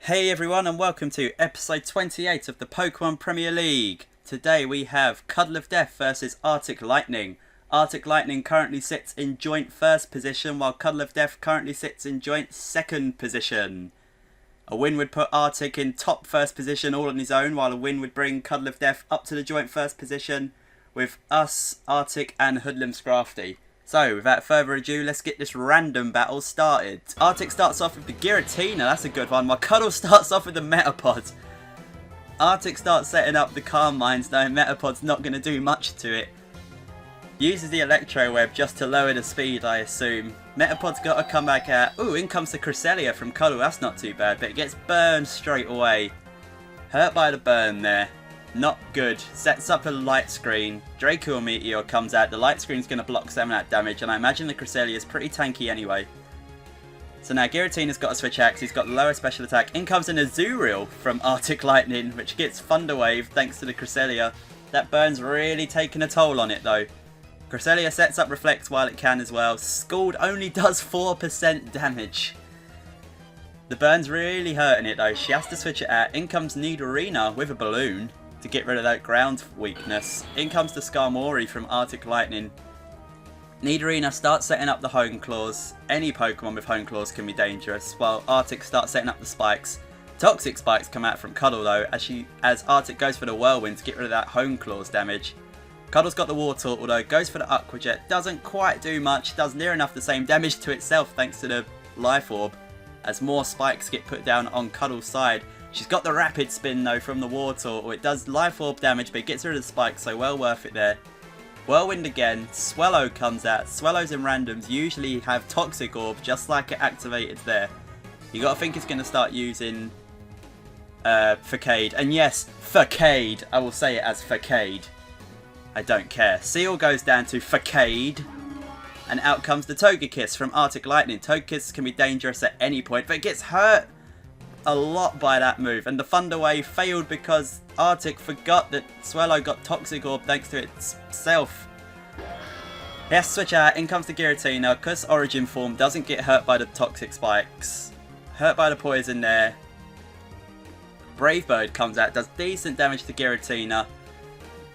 Hey everyone and welcome to episode 28 of the Pokemon Premier League. Today we have CuddleOfDeath versus Arctic Lightning. Arctic Lightning currently sits in joint first position while CuddleOfDeath currently sits in joint second position. A win would put Arctic in top first position all on his own, while a win would bring CuddleOfDeath up to the joint first position with us, Arctic and Hoodlum Scrafty. So, without further ado, let's get this random battle started. Arctic starts off with the Giratina, that's a good one, while Cuddle starts off with the Metapod. Arctic starts setting up the Calm Mines, knowing Metapod's not going to do much to it. Uses the Electro Web just to lower the speed, I assume. Metapod's got to come back out. Ooh, in comes the Cresselia from Cuddle, that's not too bad, but it gets burned straight away. Hurt by the burn there. Not good. Sets up a light screen. Draco Meteor comes out. The light screen's going to block some of that damage, and I imagine the Cresselia is pretty tanky anyway. So now Giratina's got a switch axe. He's got lower special attack. In comes an Azurill from Arctic Lightning, which gets Thunder Wave thanks to the Cresselia. That burn's really taking a toll on it though. Cresselia sets up Reflect while it can as well. Scald only does 4% damage. The burn's really hurting it though. She has to switch it out. In comes Nidorina with a balloon to get rid of that ground weakness. In comes the Skarmory from Arctic Lightning. Nidorina starts setting up the Hone Claws. Any Pokemon with Hone Claws can be dangerous, while Arctic starts setting up the Spikes. Toxic Spikes come out from Cuddle though, as Arctic goes for the Whirlwind to get rid of that Hone Claws damage. Cuddle's got the War Turtle though, goes for the Aqua Jet, doesn't quite do much, does near enough the same damage to itself thanks to the Life Orb, as more Spikes get put down on Cuddle's side. She's got the Rapid Spin though from the War Turtle. It does Life Orb damage, but it gets rid of the Spikes, so well worth it there. Whirlwind again. Swellow comes out. Swellows and randoms usually have Toxic Orb, just like it activated there. You gotta think it's gonna start using Facade. And yes, Facade. I will say it as Facade. I don't care. Seal goes down to Facade. And out comes the Togekiss from Arctic Lightning. Togekiss can be dangerous at any point, but it gets hurt a lot by that move, and the Thunder Wave failed because Arctic forgot that Swellow got Toxic Orb thanks to itself. He has to switch out. In comes the Giratina because Origin Form doesn't get hurt by the Toxic Spikes. Hurt by the poison there. Brave Bird comes out, does decent damage to Giratina.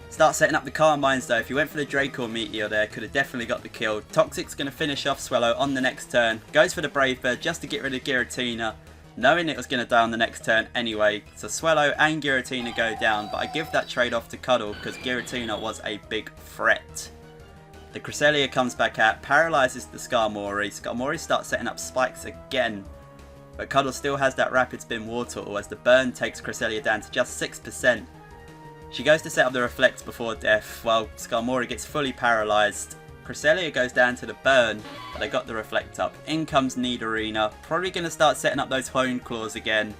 Starts setting up the Calm Mines though. If you went for the Draco Meteor there, could have definitely got the kill. Toxic's going to finish off Swellow on the next turn. Goes for the Brave Bird just to get rid of Giratina, knowing it was going to die on the next turn anyway. So Swellow and Giratina go down, but I give that trade off to Cuddle because Giratina was a big threat. The Cresselia comes back out, paralyzes the Skarmory. Skarmory starts setting up Spikes again, but Cuddle still has that Rapid Spin War Turtle as the burn takes Cresselia down to just 6%. She goes to set up the Reflect before death, while Skarmory gets fully paralyzed. Cresselia goes down to the burn, but they got the Reflect up. In comes Nidorina, probably going to start setting up those Hone Claws again.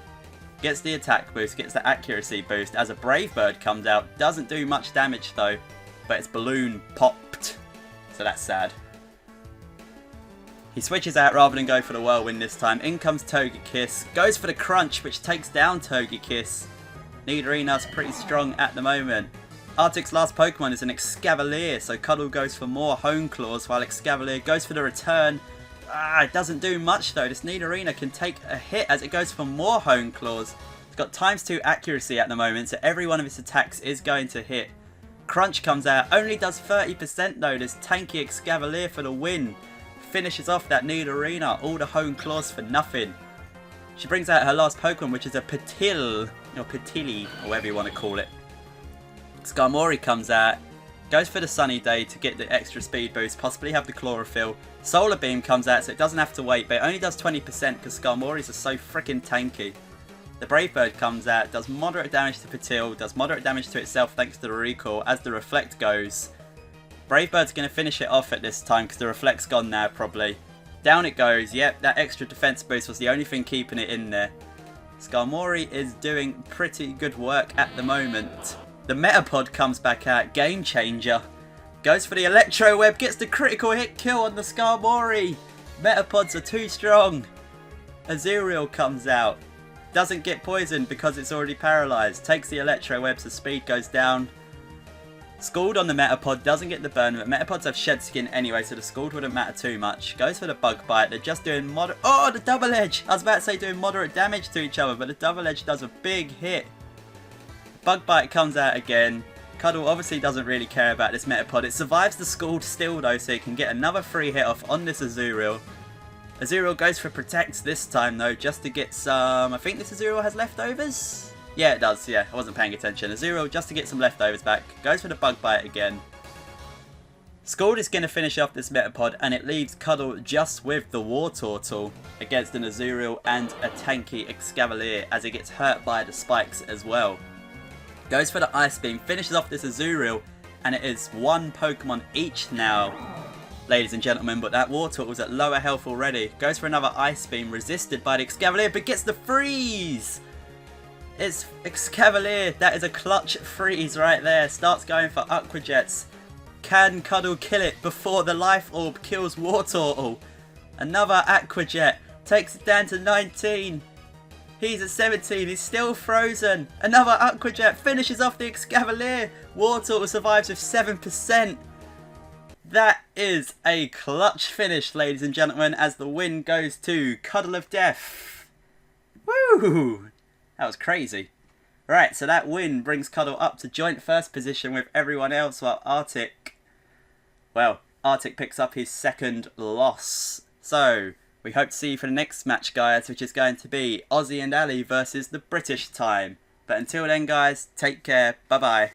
Gets the attack boost, gets the accuracy boost, as a Brave Bird comes out. Doesn't do much damage though, but its balloon popped, so that's sad. He switches out rather than go for the Whirlwind this time. In comes Togekiss, goes for the Crunch, which takes down Togekiss. Nidorina's pretty strong at the moment. Arctic's last Pokemon is an Excavalier, so Cuddle goes for more Hone Claws while Excavalier goes for the return. It doesn't do much though. This Nidorina can take a hit as it goes for more Hone Claws. It's got ×2 accuracy at the moment, so every one of its attacks is going to hit. Crunch comes out, only does 30% though. This tanky Excavalier for the win. Finishes off that Nidorina, all the Hone Claws for nothing. She brings out her last Pokemon, which is a Petil, or Petili, or whatever you want to call it. Skarmory comes out, goes for the Sunny Day to get the extra speed boost, possibly have the Chlorophyll. Solar Beam comes out so it doesn't have to wait, but it only does 20% because Skarmory's are so freaking tanky. The Brave Bird comes out, does moderate damage to Petil, does moderate damage to itself thanks to the Recall as the Reflect goes. Brave Bird's going to finish it off at this time because the Reflect's gone now probably. Down it goes, yep, that extra defense boost was the only thing keeping it in there. Skarmory is doing pretty good work at the moment. The Metapod comes back out, Game Changer. Goes for the Electro Web, gets the critical hit kill on the Skarmory. Metapods are too strong. Azurill comes out. Doesn't get poisoned because it's already paralyzed. Takes the Electro Web so speed goes down. Scald on the Metapod doesn't get the burn, but Metapods have shed skin anyway, so the Scald wouldn't matter too much. Goes for the Bug Bite. They're just doing moderate... Oh, the Double Edge! I was about to say doing moderate damage to each other, but the Double Edge does a big hit. Bug Bite comes out again. Cuddle obviously doesn't really care about this Metapod. It survives the Scald still though, so it can get another free hit off on this Azurill. Azurill goes for Protect this time though, just to get some... I think this Azurill has leftovers? Yeah, it does, yeah. I wasn't paying attention. Azurill just to get some leftovers back. Goes for the Bug Bite again. Scald is going to finish off this Metapod, and it leaves Cuddle just with the War Turtle against an Azurill and a tanky Excavalier as it gets hurt by the spikes as well. Goes for the Ice Beam, finishes off this Azurill, and it is one Pokemon each now, ladies and gentlemen, but that War Turtle's at lower health already. Goes for another Ice Beam, resisted by the Excavalier, but gets the freeze! It's Excavalier, that is a clutch freeze right there. Starts going for Aqua Jets. Can Cuddle kill it before the Life Orb kills War Turtle? Another Aqua Jet, takes it down to 19. He's at 17, he's still frozen. Another Aqua Jet finishes off the Excavalier. War Turtle survives with 7%. That is a clutch finish, ladies and gentlemen, as the win goes to CuddleOfDeath. Woo! That was crazy. Right, so that win brings Cuddle up to joint first position with everyone else, while Arctic picks up his second loss. So, we hope to see you for the next match, guys, which is going to be Ozzy and Ali versus the British time. But until then, guys, take care. Bye-bye.